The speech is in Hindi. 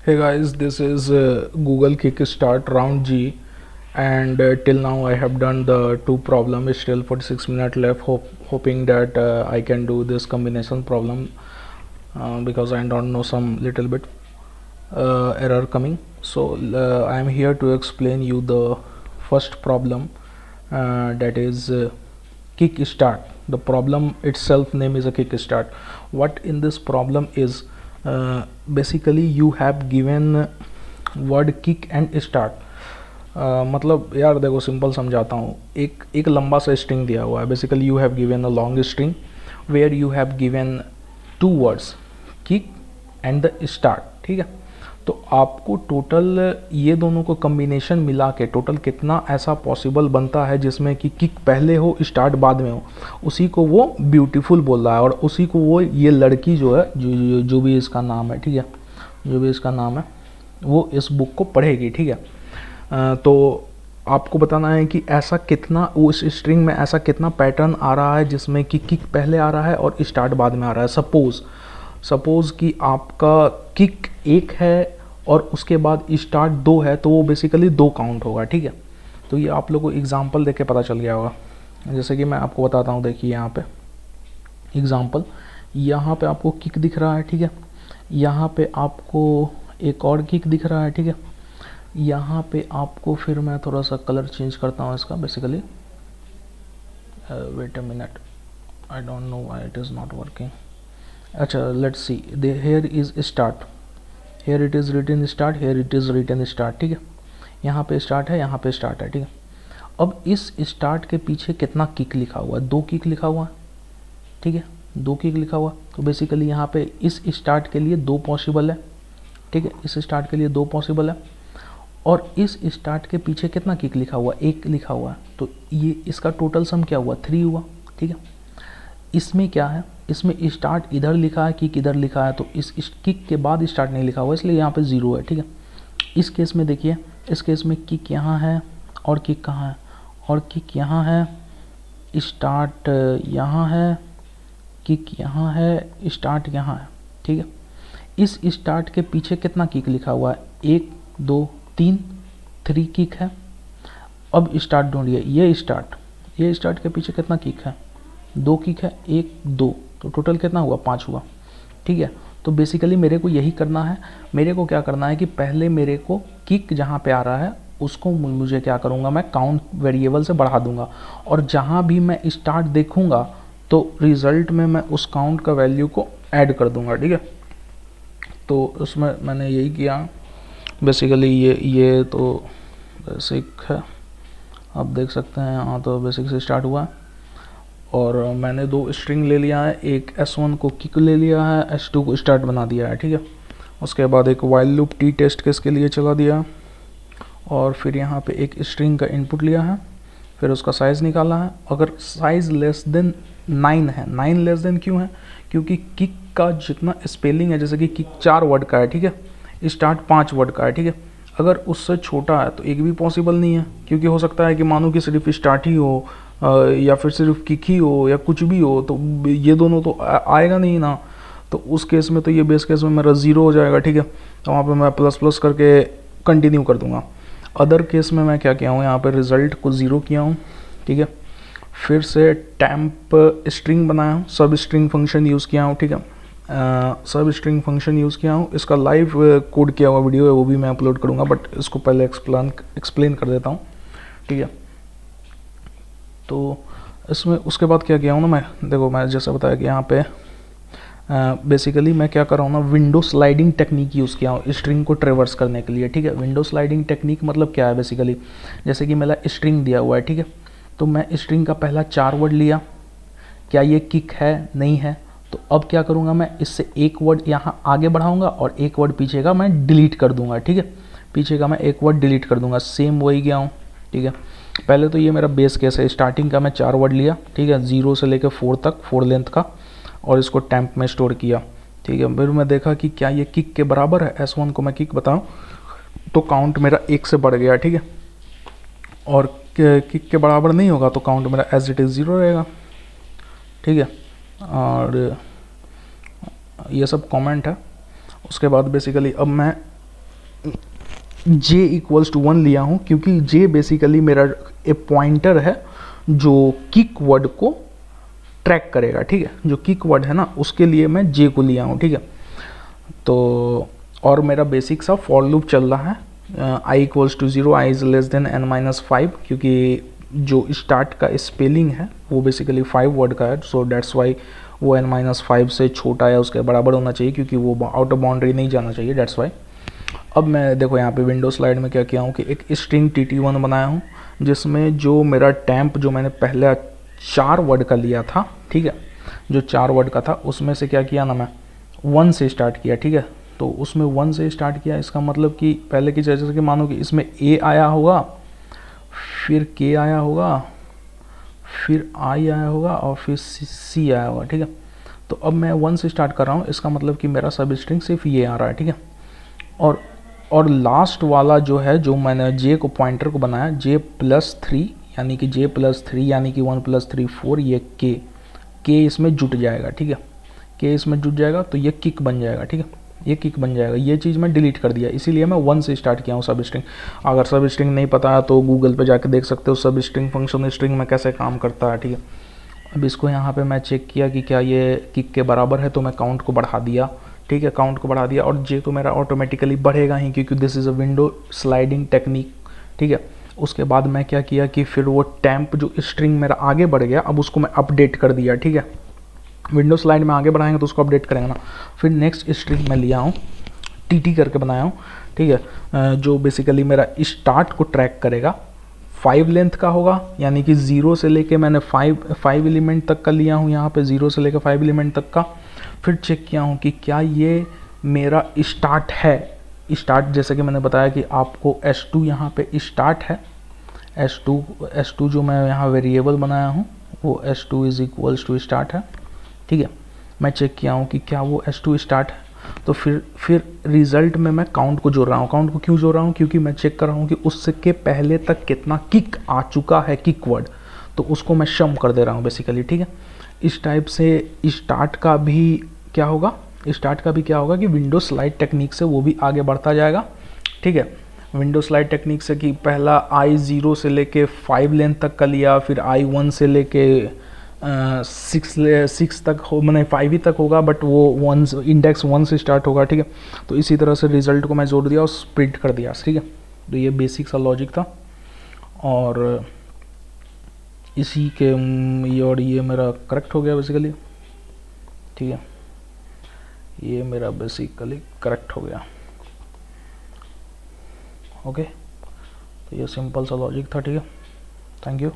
Hey guys, this is Google Kickstart round G, and till now I have done the two problem. Still 46 minutes left. Hoping that I can do this combination problem because I don't know some little bit error coming. So I am here to explain you the first problem, that is kickstart. The problem itself name is a kickstart. What in this problem is basically you have given word kick and start. मतलब यार देखो सिंपल समझाता हूँ. एक लंबा सा स्ट्रिंग दिया हुआ है. Basically you have given a long string where you have given two words kick and the start. ठीक है, तो आपको टोटल ये दोनों को कम्बिनेशन मिला के टोटल कितना ऐसा पॉसिबल बनता है जिसमें कि किक पहले हो स्टार्ट बाद में हो, उसी को वो ब्यूटीफुल बोल रहा है. और उसी को वो ये लड़की जो है जो भी इसका नाम है, ठीक है, जो भी इसका नाम है वो इस बुक को पढ़ेगी. ठीक है, तो आपको बताना है कि ऐसा कितना उस स्ट्रिंग में ऐसा कितना पैटर्न आ रहा है जिसमें कि किक पहले आ रहा है और स्टार्ट बाद में आ रहा है. सपोज़ कि आपका किक 1 है और उसके बाद स्टार्ट 2 है, तो वो बेसिकली 2 काउंट होगा. ठीक है, तो ये आप लोगों को एग्जांपल देके पता चल गया होगा. जैसे कि मैं आपको बताता हूँ, देखिए यहाँ पे एग्जांपल, यहाँ पे आपको किक दिख रहा है. ठीक है, यहाँ पे आपको एक और किक दिख रहा है. ठीक है, यहाँ पे आपको फिर मैं थोड़ा सा कलर चेंज करता हूँ इसका. Basically wait a minute, I don't know why it is not working. अच्छा, let's see, here is start, here it is written start, here it is written start. ठीक है, यहाँ पे स्टार्ट है, यहाँ पे स्टार्ट है. ठीक है, अब इस स्टार्ट के पीछे कितना किक लिखा हुआ है? 2 किक लिखा हुआ है. ठीक है, 2 किक लिखा हुआ. तो बेसिकली यहाँ पे इस स्टार्ट के लिए 2 पॉसिबल है. ठीक है, इस स्टार्ट के लिए 2 पॉसिबल है. और इस स्टार्ट के पीछे कितना किक लिखा हुआ? 1 लिखा हुआ है. तो ये इसका टोटल सम क्या हुआ? 3 हुआ. ठीक है, इसमें क्या है, इसमें स्टार्ट इधर लिखा है, किक इधर लिखा है, तो इस किक के बाद स्टार्ट नहीं लिखा हुआ, इसलिए यहाँ पे 0 है. ठीक है, इस केस में देखिए, इस केस में किक यहाँ है और किक कहाँ है, और किक यहाँ है, स्टार्ट यहाँ है, किक यहाँ है, स्टार्ट यहाँ है. ठीक है, इस स्टार्ट के पीछे कितना किक लिखा हुआ है? 1 2 3 किक है. अब स्टार्ट ढूंढिए, ये स्टार्ट के पीछे कितना किक है? 2 किक है, 1 2, तो टोटल कितना हुआ? 5 हुआ. ठीक है, तो बेसिकली मेरे को यही करना है. मेरे को क्या करना है कि पहले मेरे को किक जहाँ पे आ रहा है उसको मुझे क्या करूँगा, मैं काउंट वेरिएबल से बढ़ा दूंगा, और जहाँ भी मैं स्टार्ट देखूँगा तो रिज़ल्ट में मैं उस काउंट का वैल्यू को ऐड कर दूंगा. ठीक है, तो उसमें मैंने यही किया. बेसिकली ये तो बेसिक है, आप देख सकते हैं. यहाँ तो बेसिक से स्टार्ट हुआ, और मैंने 2 स्ट्रिंग ले लिया है. एक S1 को किक ले लिया है, S2 को स्टार्ट बना दिया है. ठीक है, उसके बाद एक while loop T test case के लिए चला दिया, और फिर यहाँ पे एक स्ट्रिंग का इनपुट लिया है, फिर उसका साइज़ निकाला है. अगर साइज़ लेस देन 9 है, 9 लेस देन क्यों है? क्योंकि किक का जितना स्पेलिंग है, जैसे कि किक 4 वर्ड का है, ठीक है, स्टार्ट 5 वर्ड का है. ठीक है, अगर उससे छोटा है तो एक भी पॉसिबल नहीं है, क्योंकि हो सकता है कि मानो कि सिर्फ स्टार्ट ही हो या फिर सिर्फ किक ही हो या कुछ भी हो, तो ये दोनों तो आएगा नहीं ना. तो उस केस में तो ये बेस केस में मेरा 0 हो जाएगा. ठीक है, तो वहाँ पे मैं प्लस प्लस करके कंटिन्यू कर दूंगा. अदर केस में मैं क्या किया हूँ, यहाँ पे रिज़ल्ट को 0 किया हूँ. ठीक है, फिर से टैम्प स्ट्रिंग बनाया हूँ, सब स्ट्रिंग फंक्शन यूज़ किया हूँ. ठीक है, सब स्ट्रिंग फंक्शन यूज़ किया हूँ. इसका लाइव कोड किया हुआ वीडियो है, वो भी मैं अपलोड करूँगा, बट इसको पहले एक्सप्लेन कर देता हूँ. ठीक है, तो इसमें उसके बाद क्या किया हूँ ना, मैं देखो, मैं जैसा बताया कि यहाँ पे बेसिकली मैं क्या कर रहा हूँ ना, विंडो स्लाइडिंग टेक्निक यूज़ किया हूँ स्ट्रिंग को ट्रेवर्स करने के लिए. ठीक है, विंडो स्लाइडिंग टेक्निक मतलब क्या है? बेसिकली जैसे कि मेरा स्ट्रिंग दिया हुआ है. ठीक है, तो मैं स्ट्रिंग का पहला 4 वर्ड लिया, क्या ये किक है? नहीं है. तो अब क्या करूँगा, मैं इससे 1 वर्ड यहाँ आगे बढ़ाऊँगा और 1 वर्ड पीछे का मैं डिलीट कर दूँगा. ठीक है, पीछे का मैं 1 वर्ड डिलीट कर दूँगा. सेम वही गया हूँ. ठीक है, पहले तो ये मेरा बेस केस है. स्टार्टिंग का मैं 4 वर्ड लिया, ठीक है, 0 से लेकर 4 तक, 4 लेंथ का, और इसको टैम्प में स्टोर किया. ठीक है, फिर मैं देखा कि क्या ये किक के बराबर है. S1 को मैं किक बताऊँ तो काउंट मेरा 1 से बढ़ गया. ठीक है, और किक के बराबर नहीं होगा तो काउंट मेरा एज इट इज़ 0 रहेगा. ठीक है, और ये सब कमेंट है. उसके बाद बेसिकली अब मैं जे इक्वल्स टू 1 लिया हूँ क्योंकि जे बेसिकली मेरा एक पॉइंटर है जो किक वर्ड को ट्रैक करेगा, ठीक है, जो किक वर्ड है ना उसके लिए मैं जे को लिया हूँ, ठीक है। तो और मेरा बेसिक सा फॉर लूप चल रहा है i equals to 0, i is less than n-5, क्योंकि जो स्टार्ट का स्पेलिंग है वो बेसिकली 5 वर्ड का है, सो दैट्स वाई वो n-5 से छोटा या उसके बराबर होना चाहिए, क्योंकि वो आउट ऑफ बाउंड्री नहीं जाना चाहिए, दैट्स वाई। अब मैं देखो यहाँ पे विंडो स्लाइड में क्या किया हूँ कि एक स्ट्रिंग tt1 बनाया हूँ, जिसमें जो मेरा टैंप जो मैंने पहले 4 वर्ड का लिया था, ठीक है, जो 4 वर्ड का था उसमें से क्या किया ना, मैं 1 से स्टार्ट किया, ठीक है। तो उसमें 1 से स्टार्ट किया, इसका मतलब कि पहले की जैसे कि मानो कि इसमें a आया होगा, फिर k आया होगा, फिर i आया होगा और फिर c आया होगा, ठीक है। तो अब मैं 1 से स्टार्ट कर रहा हूँ, इसका मतलब कि मेरा सब स्ट्रिंग सिर्फ ये आ रहा है, ठीक है। और लास्ट वाला जो है, जो मैंने जे को पॉइंटर को बनाया, j+3 यानी कि j+3 यानी कि 1 + 3 4, ये k इसमें जुट जाएगा, ठीक है, k इसमें जुट जाएगा तो ये किक बन जाएगा, ठीक है, ये किक बन जाएगा। ये चीज़ मैं डिलीट कर दिया, इसीलिए मैं 1 से स्टार्ट किया हूँ सब स्ट्रिंग। अगर सब स्ट्रिंग नहीं पता है तो गूगल पे जाके देख सकते हो सब स्ट्रिंग फंक्शन स्ट्रिंग में कैसे काम करता है, ठीक है। अब इसको यहाँ पे मैं चेक किया कि क्या ये किक के बराबर है, तो मैं काउंट को बढ़ा दिया, ठीक है, काउंट को बढ़ा दिया। और जे तो मेरा ऑटोमेटिकली बढ़ेगा ही, क्योंकि this is a window sliding technique, ठीक है। उसके बाद मैं क्या किया कि फिर वो टैंप जो स्ट्रिंग मेरा आगे बढ़ गया, अब उसको मैं अपडेट कर दिया, ठीक है। विंडो स्लाइड में आगे बढ़ाएंगे तो उसको अपडेट करेंगे ना। फिर नेक्स्ट स्ट्रिंग मैं लिया हूँ, टी करके बनाया हूँ, ठीक है, जो बेसिकली मेरा स्टार्ट को ट्रैक करेगा, 5 लेंथ का होगा, यानी कि 0 से लेके मैंने 5 एलिमेंट तक का लिया हूँ यहाँ पे, 0 से लेके 5 एलिमेंट तक का। फिर चेक किया हूँ कि क्या ये मेरा स्टार्ट है, स्टार्ट जैसे कि मैंने बताया कि आपको S2 यहाँ पे स्टार्ट है, S2 जो मैं यहाँ वेरिएबल बनाया हूँ वो S2 is equals to start है, ठीक है। मैं चेक किया हूँ कि क्या वो S2 स्टार्ट है, तो फिर रिजल्ट में मैं काउंट को जोड़ रहा हूँ। काउंट को क्यों जोड़ रहा हूँ, क्योंकि मैं चेक कर रहा हूँ कि उसके पहले तक कितना किक आ चुका है, किक वर्ड, तो उसको मैं शम कर दे रहा हूँ बेसिकली, ठीक है। इस टाइप से स्टार्ट का भी क्या होगा, कि विंडो स्लाइड टेक्निक से वो भी आगे बढ़ता जाएगा, ठीक है। विंडो स्लाइड टेक्निक से कि पहला आई 0 से लेके 5 लेंथ तक का लिया, फिर आई 1 से लेके 6 तक हो, मैंने 5 ही तक होगा, बट वो इंडेक्स 1 से स्टार्ट होगा, ठीक है। तो इसी तरह से रिजल्ट को मैं जोड़ दिया और स्प्लिट कर दिया, ठीक है। तो ये बेसिक सा लॉजिक था, और इसी के और ये मेरा करेक्ट हो गया बेसिकली, ठीक है, ये मेरा बेसिकली करेक्ट हो गया, ओके। तो ये सिंपल सा लॉजिक था, ठीक है। Thank you.